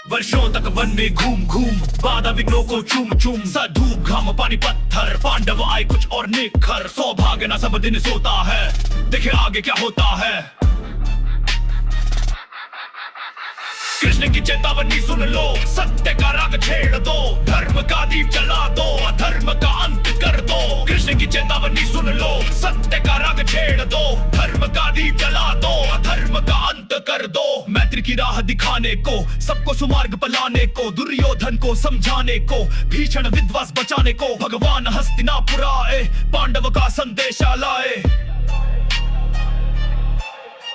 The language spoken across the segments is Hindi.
वर्षों तक वन में घूम घूम बाधा विघ्नों को चूम चूम सा धूप घाम पानी पत्थर पांडव आए कुछ और निखर सौभाग्य ना सब दिन सोता है देखे आगे क्या होता है। कृष्ण की चेतावनी सुन लो सत्य का राग छेड़ दो धर्म का दीप जला दो अधर्म का अंत कर दो। कृष्ण की चेतावनी सुन लो सत्य का राग छेड़ दो धर्म का दीप जला दो अधर्म का अंत कर दो। मैत्री की राह दिखाने को सबको सुमार्ग पर लाने को दुर्योधन को समझाने को भीषण विध्वंस बचाने को भगवान हस्तिनापुर आए पांडव का संदेशा लाए।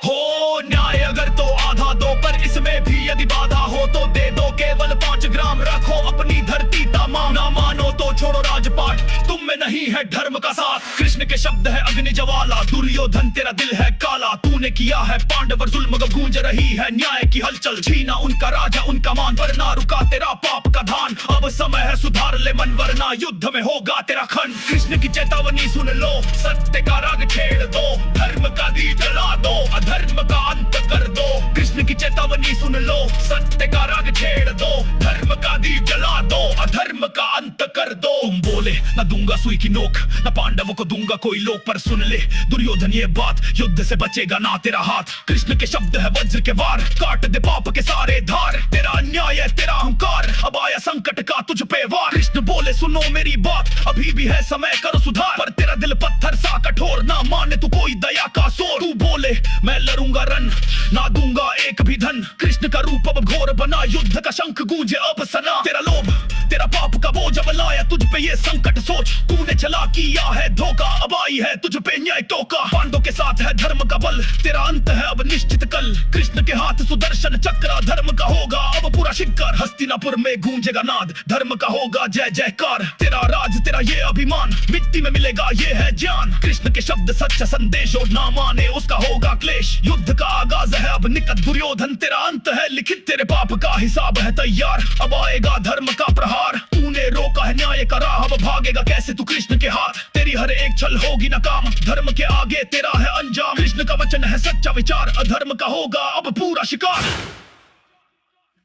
हो न्याय अगर तो आधा दो पर इसमें भी यदि बाधा हो तो दे दो केवल 5 ग्राम रखो अपनी धरती तमाम ना मानो तो छोड़ो राजपाट तुम में नहीं है धर्म का साथ। कृष्ण के शब्द है अग्नि ज्वाला दुर्योधन तेरा दिल है काला तूने किया है पांडव जुल्म गूंज रही है न्याय की हलचल छीना उनका राजा उनका मान वरना रुका तेरा पाप का धान अब समय है सुधार ले मन वरना युद्ध में होगा तेरा खंड। कृष्ण की चेतावनी सुन लो सत्य का राग छेड़ दो धर्म का दीप जला दो धर्म का अंत कर दो। कृष्ण की चेतावनी सुन लो सत्य का राग छेड़ दो धर्म का दीप जला दो अधर्म का अंत कर दो। तुम बोले न दूंगा सुई की नोक न पांडवों को दूंगा कोई लोक पर सुन ले दुर्योधन ये बात युद्ध से बचेगा ना तेरा हाथ। कृष्ण के शब्द है वज्र के वार काट दे पाप के सारे धार तेरा अन्याय है तेरा अहंकार अब आया संकट का तुझ पे वार। कृष्ण बोले सुनो मेरी बात अभी भी है समय करो सुधार पर तेरा दिल पत्थर सा कठोर ना माने तू कोई दया का सोर। तू बोले मैं लड़ूंगा रन ना दूंगा एक भी धन कृष्ण का रूप अब घोर बना युद्ध का शंख गूंजे अब सना। तेरा लोभ तेरा पाप का बोझ अब लाया तुझ पे ये संकट सोच तूने चला किया है धोखा अब आई है तुझ पे न्याय टोका। पांडवों के साथ है धर्म का बल तेरा अंत है अब निश्चित कल कृष्ण के हाथ सुदर्शन चक्र धर्म का होगा अब पूरा शिखर हस्तिनापुर में गूंजेगा नाद धर्म का होगा जय जयकार। तेरा राज तेरा ये अभिमान मिट्टी में मिलेगा ये है ज्ञान कृष्ण के शब्द सच्चा संदेश और ना माने उसका होगा क्लेश। युद्ध का आगाज है अब निकट दुर्योधन तेरा अंत है लिखित तेरे पाप का हिसाब है तैयार अब आएगा धर्म का प्रहार। तूने रोका है न्याय का राह अब भागेगा कैसे तू कृष्ण के हाथ तेरी हर एक छल होगी नाकाम धर्म के आगे तेरा है अंजाम। कृष्ण का वचन है सच्चा विचार अधर्म का होगा अब पूरा शिकार।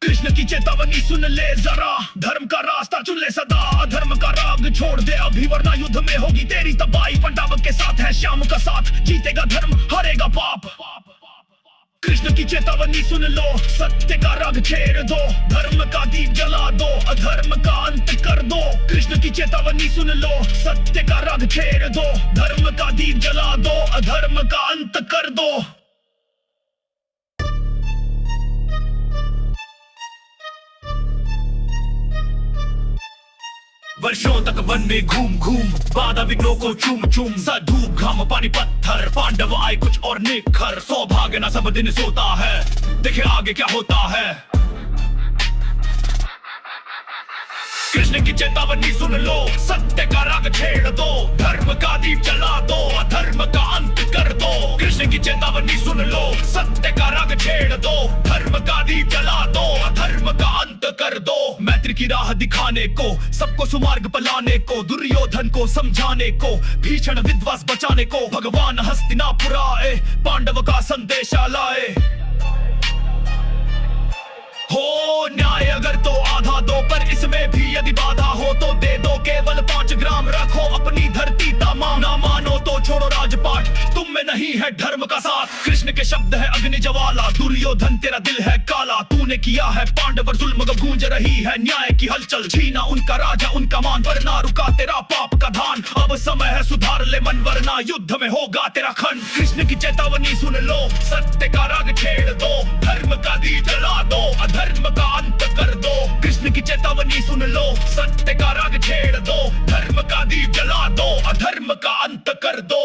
कृष्ण की चेतावनी सुन ले जरा धर्म का रास्ता चुन ले सदा अधर्म का राग छोड़ दे अभी वरना युद्ध में होगी तेरी तबाही पांडव के साथ है श्याम का साथ जीतेगा धर्म हारेगा पाप। कृष्ण की चेतावनी सुन लो सत्य का राग छेड़ दो धर्म का दीप जला दो अधर्म का अंत कर दो। कृष्ण की चेतावनी सुन लो सत्य का राग छेड़ दो धर्म का दीप जला दो अधर्म का अंत कर दो। वर्षों तक वन में घूम घूम बाधा विघ्नों को चूम चूम सा धूप घाम पानी पत्थर पांडव आए कुछ और निखर सौभाग्य ना सब दिन सोता है देखे आगे क्या होता है। कृष्ण की चेतावनी सुन लो सत्य का राग छेड़ दो धर्म का दीप जला दो अधर्म का अंत कर दो। कृष्ण की चेतावनी सुन लो सत्य का राग छेड़ दो धर्म का दीप जला दो अधर्म का अंत कर दो। मैत्री की राह दिखाने को सबको सुमार्ग पर लाने को दुर्योधन को समझाने को भीषण विध्वंस बचाने को भगवान हस्तिनापुर आए पांडव का संदेशा लाए। हो न्याय अगर तो आधा दो पर इसमें भी यदि बाधा हो तो दे दो केवल 5 ग्राम रखो अपनी धरती तमाम ना मानो तो छोड़ो राजपाट तुम में नहीं है धर्म का साथ। कृष्ण के शब्द है अग्नि ज्वाला दुर्योधन तेरा दिल है काला तूने किया है पांडव जुल्म गूंज रही है न्याय की हलचल छीना उनका राजा उनका मान वरना रुका तेरा पाप का धान अब समय है सुधार ले मन वरना युद्ध में होगा तेरा खंड। कृष्ण की चेतावनी सुन लो सत्य का राग छेड़ दो धर्म का दीप जला दो धर्म का अंत कर दो। कृष्ण की चेतावनी सुन लो सत्य का राग छेड़ दो धर्म का दीप जला दो अधर्म का अंत कर दो।